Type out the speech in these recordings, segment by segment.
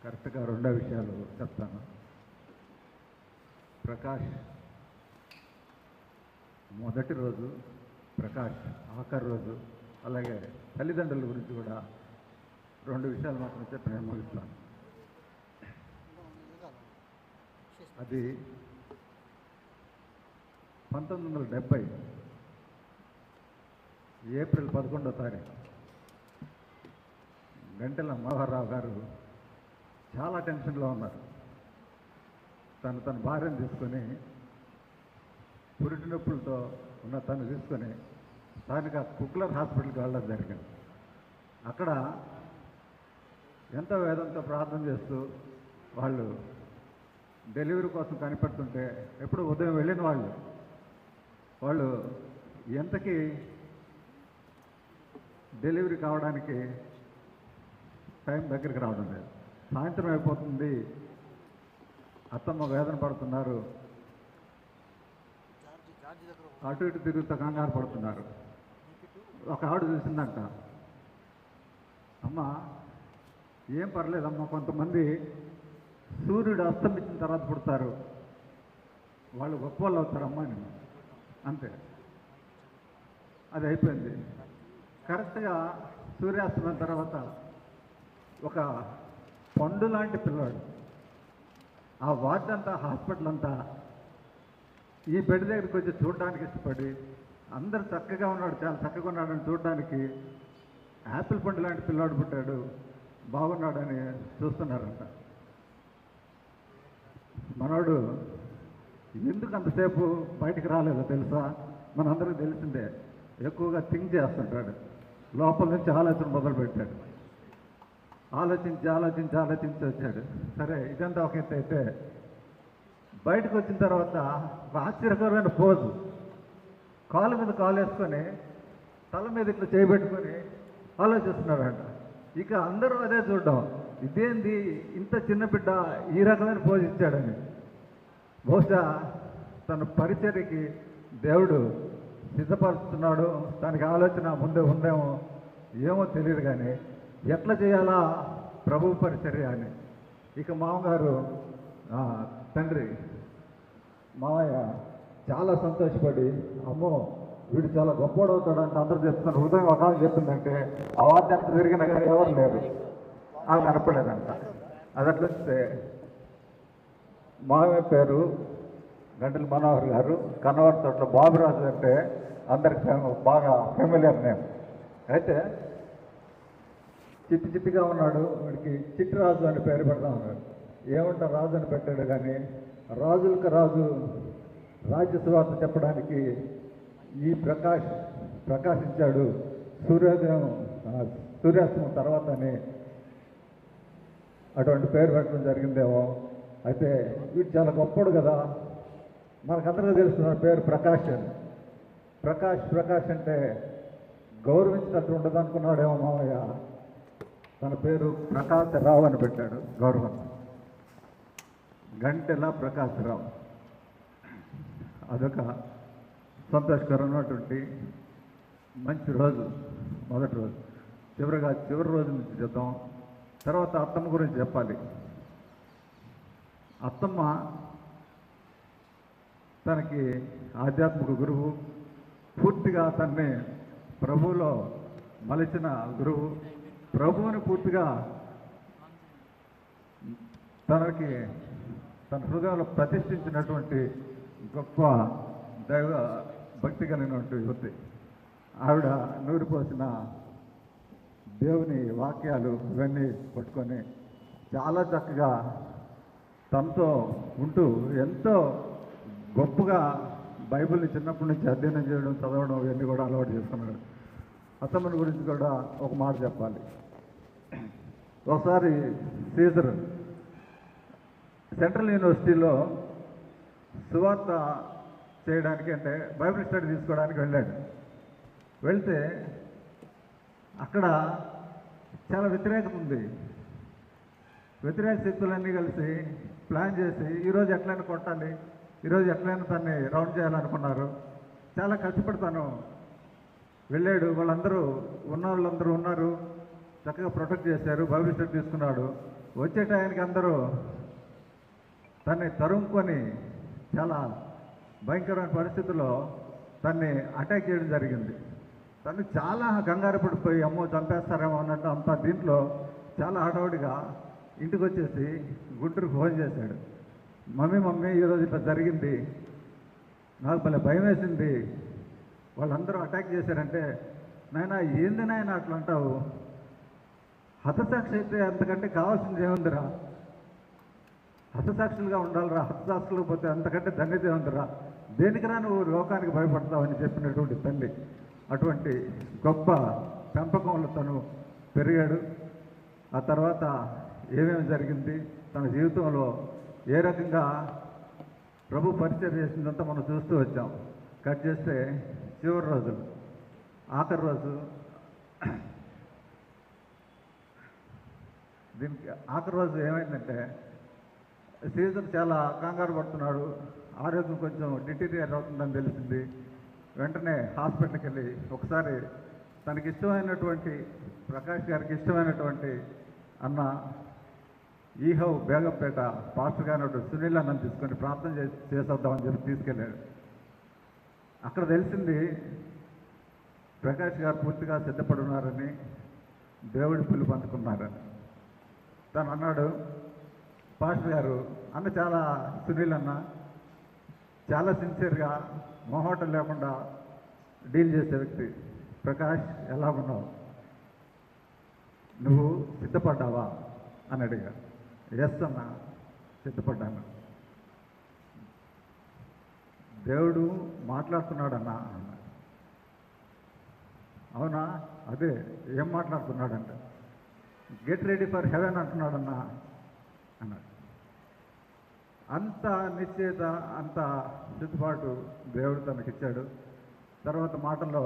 కరెక్ట్గా రెండో విషయాలు చెప్తాను. ప్రకాష్ మొదటి రోజు, ప్రకాష్ ఆఖరి రోజు, అలాగే తల్లిదండ్రుల గురించి కూడా రెండు విషయాలు మాత్రం చెప్పి నేను ముగిస్తాను. అది 1970 ఏప్రిల్ 11వ తారీఖు గంటెల మనోహరరావు గారు చాలా టెన్షన్లో ఉన్నారు. తన భార్యను తీసుకొని పురిటి నొప్పులతో ఉన్న తను తీసుకొని స్థానిక కుక్లర్ హాస్పిటల్కి వెళ్ళడం జరిగింది. అక్కడ ఎంతో వేదంతో ప్రార్థన చేస్తూ వాళ్ళు డెలివరీ కోసం కనిపెడుతుంటే ఎప్పుడు ఉదయం వెళ్ళిన వాళ్ళు ఎంతకీ డెలివరీ కావడానికి టైం దగ్గరికి రావడం లేదు. సాయంత్రం అయిపోతుంది, అత్తమ్మ వేదన పడుతున్నారు, అటు ఇటు తిరుగుతూ కంగారు పడుతున్నారు. ఒక ఆవిడ చూసిందంట, అమ్మ ఏం పర్లేదమ్మా, కొంతమంది సూర్యుడు అస్తమించిన తర్వాత పుడతారు, వాళ్ళు గొప్ప వాళ్ళు అవుతారమ్మా అని. అంతే, అది అయిపోయింది. కరెక్ట్గా సూర్యాస్తమయం తర్వాత ఒక పండు లాంటి పిల్లాడు ఆ వార్డ్ అంతా, హాస్పిటల్ అంతా ఈ బెడ్ దగ్గరికి వచ్చి చూడడానికి ఇష్టపడి, అందరు చక్కగా ఉన్నాడు, చాలా చక్కగా ఉన్నాడని చూడడానికి యాపిల్ పండు లాంటి పిల్లాడు పుట్టాడు, బాగున్నాడని చూస్తున్నారంట. మనోడు ఎందుకు అంతసేపు బయటికి రాలేదో తెలుసా? మనందరికీ తెలిసిందే, ఎక్కువగా థింక్ చేస్తుంటాడు, లోపల నుంచి ఆలోచన మొదలుపెట్టాడు. ఆలోచించి వచ్చాడు. సరే, ఇదంతా ఒక ఎత్తు అయితే బయటకు వచ్చిన తర్వాత ఆశ్చర్యకరమైన పోజు, కాలు మీద కాలు వేసుకొని తల మీద ఇట్లా చేయబెట్టుకొని ఆలోచిస్తున్నాడంట. ఇక అందరూ అదే చూడడం, ఇదేంది ఇంత చిన్న బిడ్డ ఈ రకమైన పోజు ఇచ్చాడని. బహుశా తన పరిచర్యకి దేవుడు సిద్ధపరుస్తున్నాడు, తనకి ఆలోచన ముందే ఉందేమో, ఏమో తెలియదు. కానీ ఎట్లా చేయాలా ప్రభు పరిచర్య అని. ఇక మామగారు, తండ్రి మామయ్య చాలా సంతోషపడి, అమ్మో వీడు చాలా గొప్పవాడు అవుతాడంటే అందరూ చెప్తున్నారు, హృదయం ఒక చెప్తుందంటే ఆ వార్త ఎంత తిరిగినా కానీ ఎవరు లేరు, ఆమె కనపడలేదంట. అది అట్లా వస్తే మామయ్య పేరు గంటల మనోహర్ గారు, కన్నవారి తోటలో బాబురాజు అంటే అందరికి బాగా ఫెమిలియర్ నేమ్. అయితే చిట్టిగా ఉన్నాడు, వాడికి చిట్టిరాజు అని పేరు పెడతా ఉన్నాడు. ఏమంటా రాజు అని పెట్టాడు, కానీ రాజులకు రాజు రాజ్య సువార్త చెప్పడానికి ఈ ప్రకాశించాడు సూర్యాస్తమం తర్వాతనే అటువంటి పేరు పెట్టడం జరిగిందేమో. అయితే వీడు చాలా గొప్పడు కదా, మనకందరికీ తెలుస్తున్న పేరు ప్రకాష్ అని. ప్రకాష్ అంటే గౌరవించినట్టు ఉండదు అనుకున్నాడేమో మామయ్య, తన పేరు ప్రకాశరావు అని పెట్టాడు. గౌరవం గంటెల ప్రకాశరావు. అదొక సంతోషకరమైనటువంటి మంచి రోజు, మొదటి రోజు. చివరి రోజు నుంచి చెప్తాం. తర్వాత అత్తమ్మ గురించి చెప్పాలి. అత్తమ్మ తనకి ఆధ్యాత్మిక గురువు, పూర్తిగా తన్ని ప్రభువులో మలిచిన గురువు, ప్రభువుని పూర్తిగా తన హృదయంలో ప్రతిష్ఠించినటువంటి గొప్ప దైవ భక్తి కలిగినటువంటి యువతి. ఆవిడ నూరిపోసిన దేవుని వాక్యాలు ఇవన్నీ పట్టుకొని చాలా చక్కగా తనతో ఉంటూ ఎంతో గొప్పగా బైబిల్ని చిన్నప్పటి నుంచి అధ్యయనం చేయడం, చదవడం ఇవన్నీ కూడా అలవాటు చేసుకున్నాడు. అత్తమ్మని గురించి కూడా ఒక మాట చెప్పాలి. ఒకసారి సీజర్ సెంట్రల్ యూనివర్సిటీలో సువార్త చేయడానికి, అంటే బైబిల్ స్టడీ తీసుకోవడానికి వెళ్ళాడు. వెళ్తే అక్కడ చాలా వ్యతిరేకత ఉంది. వ్యతిరేక శక్తులన్నీ కలిసి ప్లాన్ చేసి ఈరోజు ఎట్లయినా కొట్టాలి, ఈరోజు ఎట్లయినా తన్ని రౌండ్ చేయాలనుకున్నారు. చాలా కష్టపడతాను వెళ్ళాడు. వాళ్ళందరూ ఉన్నారు, చక్కగా ప్రొటెక్ట్ చేశారు, భవిష్యత్తు తీసుకున్నాడు. వచ్చే టైంకి అందరూ తన్ని తరుముకొని చాలా భయంకరమైన పరిస్థితుల్లో తన్ని అటాక్ చేయడం జరిగింది. తను చాలా కంగారు పడిపోయి అమ్మో చంపేస్తారేమో అన్నట్టు అంత దీంట్లో చాలా హడావుడిగా ఇంటికి వచ్చేసి గుంటూరుకు ఫోన్ చేశాడు. మమ్మీ ఈరోజు ఇట్లా జరిగింది, నాకు భలే భయం వేసింది, వాళ్ళందరూ అటాక్ చేశారంటే. నాయన ఏంది నాయన అట్లా అంటావు, హతసాక్షి అయితే అంతకంటే కావాల్సింది ఏముందిరా, హతసాక్షులుగా ఉండాలిరా, హతసాక్షులకు పోతే అంతకంటే ధన్యత ఏముందిరా, దేనికిరా నువ్వు లోకానికి భయపడతావని చెప్పినటువంటి తల్లి. అటువంటి గొప్ప పెంపకంలో తను పెరిగాడు. ఆ తర్వాత ఏమేమి జరిగింది తన జీవితంలో, ఏ రకంగా ప్రభు పరిచయం చేసిందంతా మనం చూస్తూ వచ్చాం. కట్ చేస్తే చివరి రోజులు, ఆఖరి రోజు, దీనికి ఆఖరి రోజు ఏమైందంటే సీజన్ చాలా కంగారు పడుతున్నాడు, ఆరోగ్యం కొంచెం డిటీరియర్ అవుతుందని తెలిసింది. వెంటనే హాస్పిటల్కి వెళ్ళి ఒకసారి తనకి ఇష్టమైనటువంటి ప్రకాష్ గారికి ఇష్టమైనటువంటి అన్న ఈహౌ బేగంపేట పాస్టర్ గారు సునీల్ అన్నను తీసుకొని ప్రార్థన చేసేద్దామని చెప్పి తీసుకెళ్ళాడు. అక్కడ తెలిసింది ప్రకాష్ గారు పూర్తిగా సిద్ధపడి ఉన్నారని, దేవుడి పిలుపు అందుకున్నారని. తను అన్నాడు, పాస్టర్ గారు అన్న చాలా సునీల్ అన్న చాలా సిన్సియర్గా మొహమాటం లేకుండా డీల్ చేసే వ్యక్తి. ప్రకాష్ ఎలా ఉన్నావు, నువ్వు సిద్ధపడ్డావా అని అడిగారు. ఎస్ అన్న సిద్ధపడ్డాను. దేవుడు మాట్లాడుతున్నాడన్నా అన్న. అవునా, అదే ఏం మాట్లాడుతున్నాడంట. గెట్ రెడీ ఫర్ హెవెన్ అంటున్నాడన్నా అన్నాడు. అంత నిశ్చయత, అంత సిద్ధపాటు దేవుడు తనకిచ్చాడు. తర్వాత మాటల్లో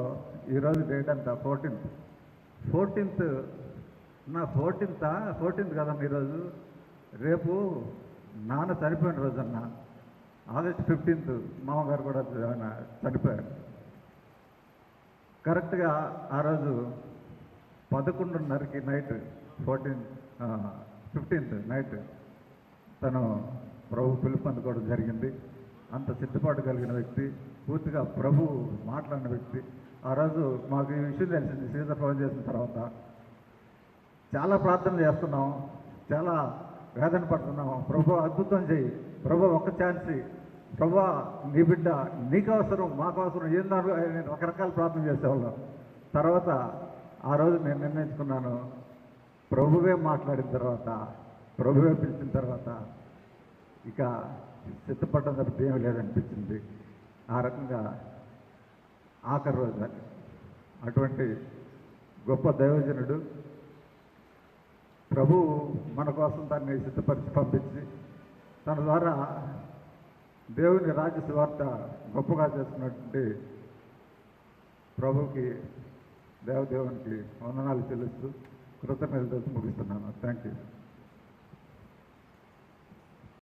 ఈరోజు డేట్ అంతా 14th నా 14th కదన్న ఈరోజు, రేపు నాన్న చనిపోయిన రోజు అన్న. ఆగస్ట్ 15th మామగారు కూడా చనిపోయారు. కరెక్ట్గా ఆ రోజు 11:30కి నైట్ 15th నైట్ తను ప్రభు పిలుపు అందుకోవడం జరిగింది. అంత సిద్ధపాటు కలిగిన వ్యక్తి, పూర్తిగా ప్రభు మాట్లాడిన వ్యక్తి. ఆ రోజు మాకు ఈ విషయం తెలిసింది సీజన్ ఫోన్ చేసిన తర్వాత. చాలా ప్రార్థన చేస్తున్నాం, చాలా వేదన పడుతున్నాం. ప్రభు అద్భుతం చేయి, ప్రభు ఒక్క ఛాన్స్, ప్రభు నీ బిడ్డ నీకు అవసరం, మాకు అవసరం, ఏందో రకరకాల ప్రార్థన చేసేవాళ్ళం. తర్వాత ఆ రోజు నేను నిర్ణయించుకున్నాను, ప్రభువే మాట్లాడిన తర్వాత, ప్రభువే పిలిచిన తర్వాత ఇక సిద్ధపడ్డం తప్పితే ఏమీ లేదనిపించింది. ఆ రకంగా ఆఖరి రోజు అది. అటువంటి గొప్ప దైవజనుడు ప్రభు మన కోసం దాన్ని సిద్ధపరిచి పంపించి తన ద్వారా దేవుని రాజ్య సువార్త గొప్పగా చేసుకున్నటువంటి ప్రభుకి, దేవదేవునికి వందనాలు చెల్లిస్తూ కృతజ్ఞతలు ముగిస్తున్నాను. Thank you.